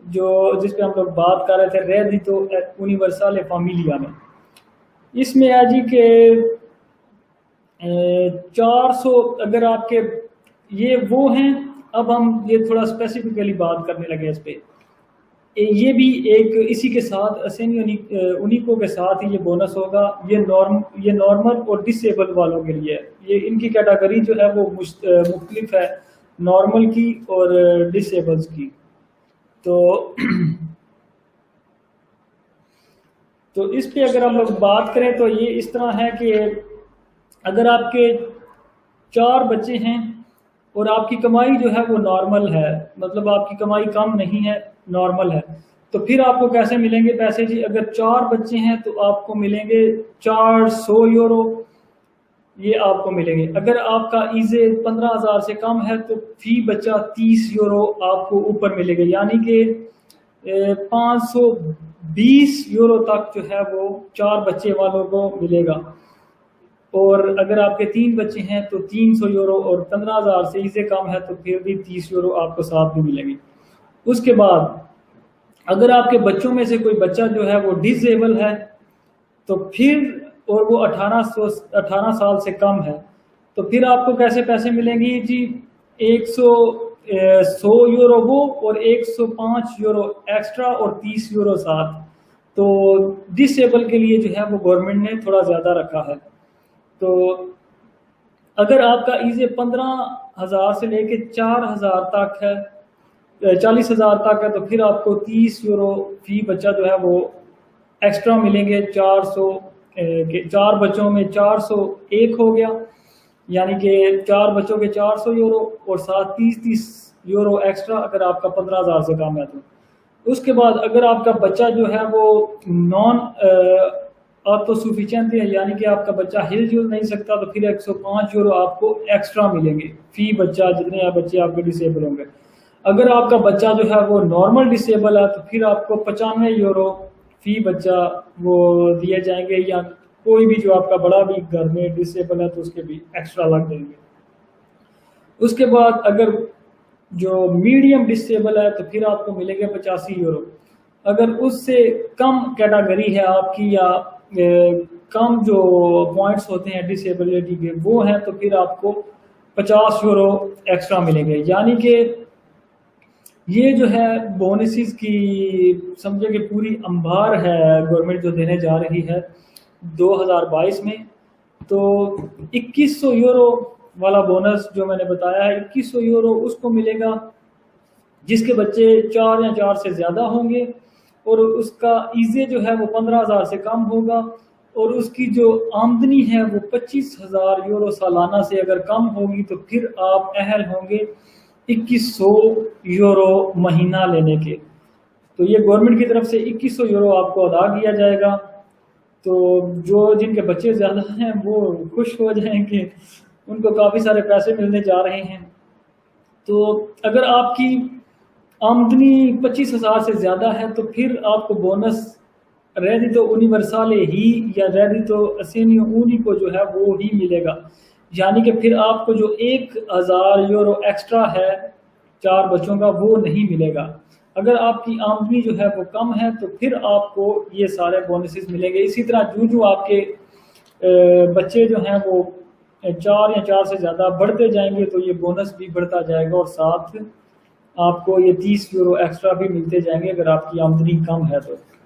جو جس پہ ہم لوگ بات کر رہے تھے ریڈیتو یونیورسل فیملیا میں، اس میں ہے جی کہ 400 اگر آپ کے یہ وہ ہیں. اب ہم یہ تھوڑا اسپیسیفکلی بات کرنے لگے اس پہ. یہ بھی ایک اسی کے ساتھ اسینی انیکو کے ساتھ ہی یہ بونس ہوگا. یہ نارمل اور ڈس ایبل والوں کے لیے ہے. یہ ان کی کیٹیگری جو ہے وہ مختلف ہے نارمل کی اور ڈس ایبلز کی. تو اس پہ اگر ہم لوگ بات کریں تو یہ اس طرح ہے کہ اگر آپ کے 4 بچے ہیں اور آپ کی کمائی جو ہے وہ نارمل ہے، مطلب آپ کی کمائی کم نہیں ہے، نارمل ہے، تو پھر آپ کو کیسے ملیں گے پیسے جی؟ اگر 4 بچے ہیں تو آپ کو ملیں گے 400 یورو، یہ آپ کو ملیں گے. اگر آپ کا ایزے 15,000 سے کم ہے تو فی بچہ 30 یورو آپ کو اوپر ملے گا، یعنی کہ 520 یورو تک جو ہے وہ 4 بچے والوں کو ملے گا. اور اگر آپ کے 3 بچے ہیں تو 300 یورو، اور 15,000 سے اسے کم ہے تو پھر بھی 30 یورو آپ کو ساتھ بھی ملیں گے. اس کے بعد اگر آپ کے بچوں میں سے کوئی بچہ جو ہے وہ ڈس ایبل ہے تو پھر، اور وہ 18 سال سے کم ہے، تو پھر آپ کو کیسے پیسے ملیں گے جی؟ 100 یورو وہ، اور 105 یورو ایکسٹرا، اور 30 یورو ساتھ. تو ڈس ایبل کے لیے جو ہے وہ گورنمنٹ نے تھوڑا زیادہ رکھا ہے. تو اگر آپ کا ایزے 15,000 سے لے کے 4,000 تک ہے، 40,000 تک ہے، تو پھر آپ کو 30 یورو فی بچہ جو ہے وہ ایکسٹرا ملیں گے. 4 بچوں میں 401 ہو گیا، یعنی کہ 4 بچوں کے 400 یورو، اور ساتھ 30 یورو ایکسٹرا اگر آپ کا 15,000 سے کم ہے تو. اس کے بعد اگر آپ کا بچہ جو ہے وہ نان آٹو سفیشینٹ ہے، یعنی کہ آپ کا بچہ ہل جل نہیں سکتا، تو پھر 105 یورو آپ کو ایکسٹرا ملیں گے فی بچہ، جتنے بچے آپ کے ڈسیبل ہوں گے. اگر آپ کا بچہ جو ہے وہ نارمل ڈسیبل ہے تو پھر آپ کو 95 یورو فی بچہ وہ دیے جائیں گے، یا کوئی بھی جو آپ کا بڑا بھی گھر میں ڈسیبل ہے تو اس کے بھی ایکسٹرا لگ جائیں گے. اس کے بعد اگر جو میڈیم ڈسیبل ہے تو پھر آپ کو ملے گے 85 یورو. اگر اس سے کم کیٹیگری ہے آپ کی، یا کم جو پوائنٹس ہوتے ہیں ڈسیبلٹی کے وہ ہیں، تو پھر آپ کو 50 یورو ایکسٹرا ملیں گے. یعنی کہ یہ جو ہے بونسز کی سمجھے کہ پوری انبار ہے گورنمنٹ جو دینے جا رہی ہے 2022 میں. تو 2100 یورو والا بونس جو میں نے بتایا ہے، 2100 یورو اس کو ملے گا جس کے بچے 4 یا 4 سے زیادہ ہوں گے، اور اس کا ایزے جو ہے وہ 15,000 سے کم ہوگا، اور اس کی جو آمدنی ہے وہ 25,000 یورو سالانہ سے اگر کم ہوگی، تو پھر آپ اہل ہوں گے 2100 یورو مہینہ لینے کے. تو یہ گورنمنٹ کی طرف سے 2100 یورو آپ کو ادا کیا جائے گا. تو جو جن کے بچے زیادہ ہیں وہ خوش ہو جائیں کہ ان کو کافی سارے پیسے ملنے جا رہے ہیں. تو اگر آپ کی آمدنی 25,000 سے زیادہ ہے تو پھر آپ کو بونس ریڈیتو یونیورسل ہی یا ریڈیتو اسینیو اونیکو جو ہے وہ ہی ملے گا. یعنی کہ پھر آپ کو جو 1,000 یورو ایکسٹرا ہے 4 بچوں کا وہ نہیں ملے گا. اگر آپ کی آمدنی جو ہے وہ کم ہے تو پھر آپ کو یہ سارے بونسز ملیں گے. اسی طرح جو آپ کے بچے جو ہیں وہ 4 یا 4 سے زیادہ بڑھتے جائیں گے تو یہ بونس بھی بڑھتا جائے گا، اور ساتھ آپ کو یہ 30 یورو ایکسٹرا بھی ملتے جائیں گے اگر آپ کی آمدنی کم ہے تو.